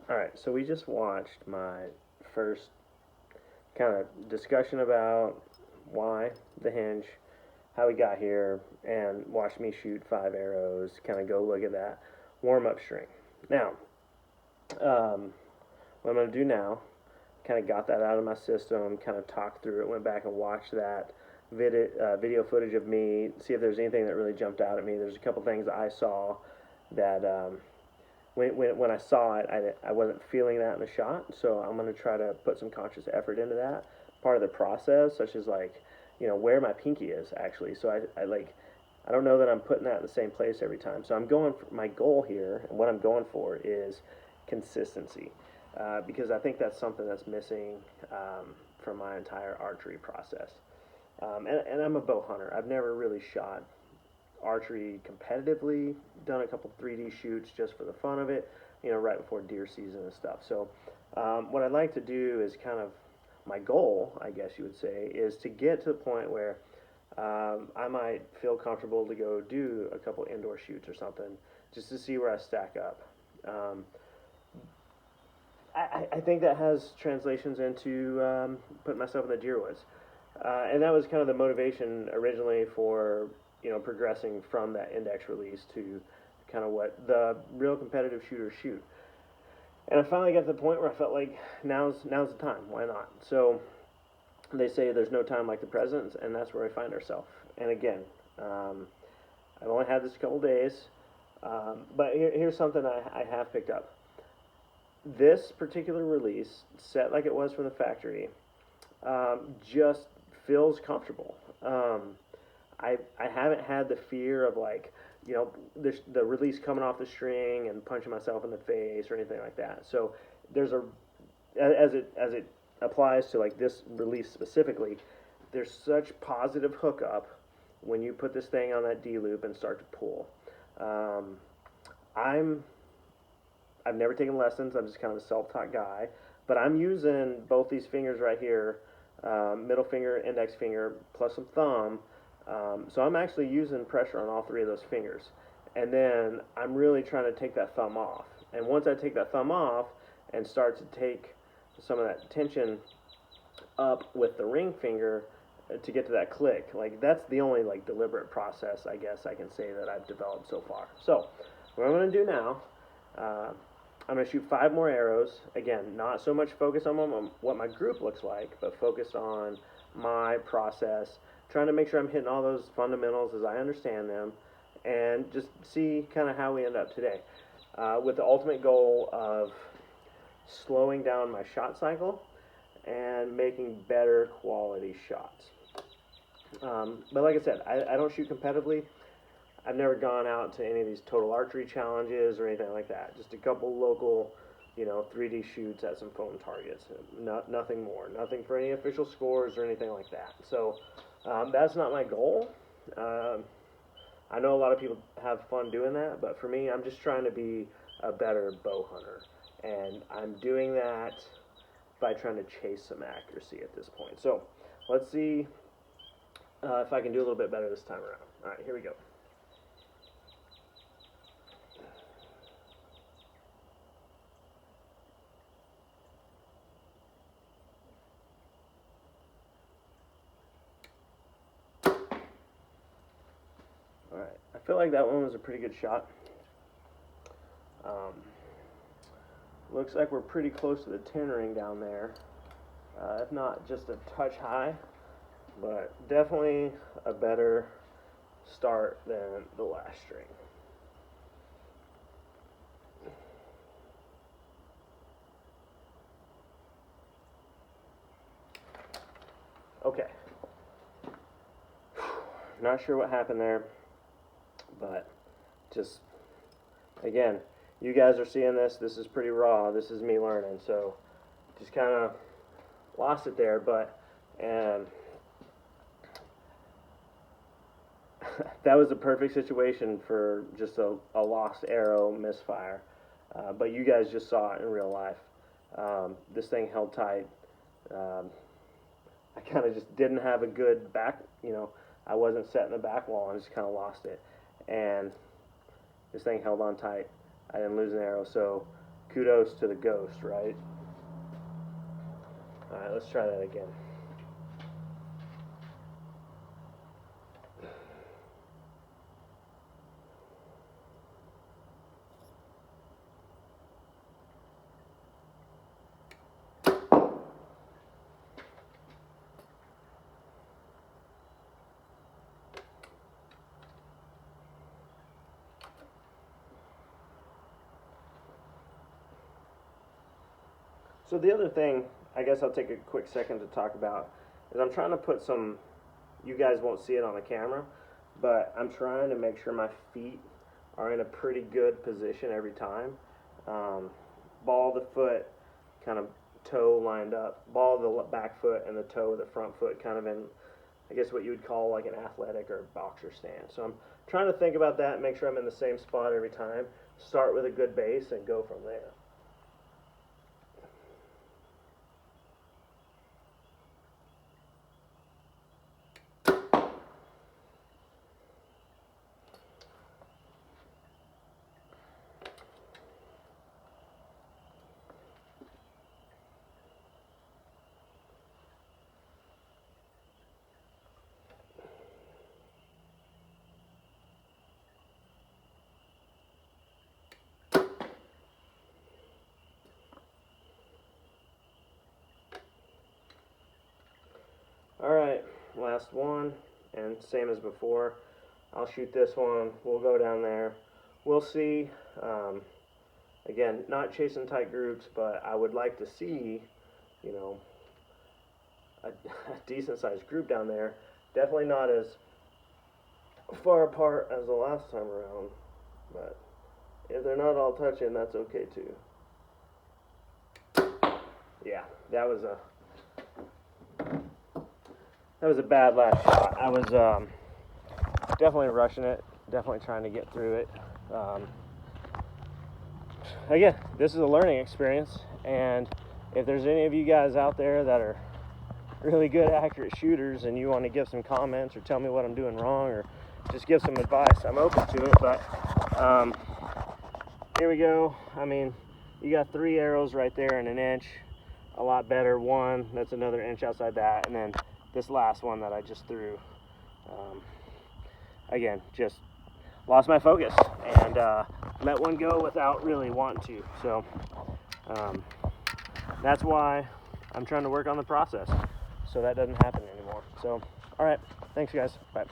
All right, so we just watched my first kind of discussion about why the hinge, how we got here, and watched me shoot 5 arrows. Kind of go look at that warm up string. Now, what I'm going to do now, kind of got that out of my system, kind of talked through it, went back and watched that video footage of me, see if there's anything that really jumped out at me. There's a couple things I saw that when I saw it, I wasn't feeling that in the shot, so I'm going to try to put some conscious effort into that part of the process, such as like, where my pinky is actually. So I don't know that I'm putting that in the same place every time. So I'm going for my goal here, and what I'm going for is consistency, because I think that's something that's missing from my entire archery process. And I'm a bow hunter. I've never really shot archery competitively, done a couple 3D shoots just for the fun of it, right before deer season and stuff. So, what I'd like to do is kind of my goal, I guess you would say, is to get to the point where I might feel comfortable to go do a couple indoor shoots or something just to see where I stack up. Um, I think that has translations into putting myself in the deer woods. And that was kind of the motivation originally for progressing from that index release to kind of what the real competitive shooters shoot. And I finally got to the point where I felt like now's the time. Why not? So they say there's no time like the present, and that's where we find ourselves. And again, I've only had this a couple days, but here's something I have picked up. This particular release, set like it was from the factory, just feels comfortable. I haven't had the fear of like the release coming off the string and punching myself in the face or anything like that. So there's a as it applies to like this release specifically, there's such positive hookup when you put this thing on that D loop and start to pull. Um, I'm I've never taken lessons. I'm just kind of a self-taught guy, but I'm using both these fingers right here, middle finger, index finger, plus some thumb. So I'm actually using pressure on all three of those fingers, and then I'm really trying to take that thumb off. And once I take that thumb off and start to take some of that tension up with the ring finger to get to that click, like that's the only like deliberate process I guess I can say that I've developed so far. So what I'm going to do now, uh, I'm going to shoot 5 more arrows. Again, not so much focus on what my group looks like, but focus on my process, trying to make sure I'm hitting all those fundamentals as I understand them, and just see kind of how we end up today. With the ultimate goal of slowing down my shot cycle and making better quality shots. But like I said, I don't shoot competitively. I've never gone out to any of these total archery challenges or anything like that. Just a couple local, 3D shoots at some foam targets. Nothing more. Nothing for any official scores or anything like that. So that's not my goal. I know a lot of people have fun doing that, but for me, I'm just trying to be a better bow hunter. And I'm doing that by trying to chase some accuracy at this point. So let's see if I can do a little bit better this time around. All right, here we go. All right, I feel like that one was a pretty good shot. Um, Looks like we're pretty close to the 10 ring down there. If not just a touch high, but definitely a better start than the last string. Okay. Not sure what happened there, but just again, you guys are seeing this. This is pretty raw. This is me learning, so just kind of lost it there. But and that was a perfect situation for just a lost arrow misfire. But you guys just saw it in real life. This thing held tight. Um, I kind of just didn't have a good back, I wasn't set in the back wall and just kind of lost it. And this thing held on tight. I didn't lose an arrow, so kudos to the ghost, right? All right, let's try that again. So the other thing, I guess I'll take a quick second to talk about, is I'm trying to put some, you guys won't see it on the camera, but I'm trying to make sure my feet are in a pretty good position every time. Ball of the foot, kind of toe lined up, ball of the back foot and the toe of the front foot kind of in, I guess what you would call like an athletic or boxer stance. So I'm trying to think about that, make sure I'm in the same spot every time, start with a good base and go from there. Alright, last one, and same as before. I'll shoot this one, we'll go down there, we'll see. Again, not chasing tight groups, but I would like to see, you know, a decent sized group down there. Definitely not as far apart as the last time around, but if they're not all touching, that's okay too. Yeah, that was a bad last shot. I was definitely rushing it, definitely trying to get through it. Again, this is a learning experience, and if there's any of you guys out there that are really good, accurate shooters and you want to give some comments or tell me what I'm doing wrong or just give some advice, I'm open to it. But here we go. I mean, you got 3 arrows right there in an inch, a lot better. One that's another inch outside that, and then this last one that I just threw, again, just lost my focus and let one go without really wanting to. So that's why I'm trying to work on the process so that doesn't happen anymore. So, all right, thanks guys, bye.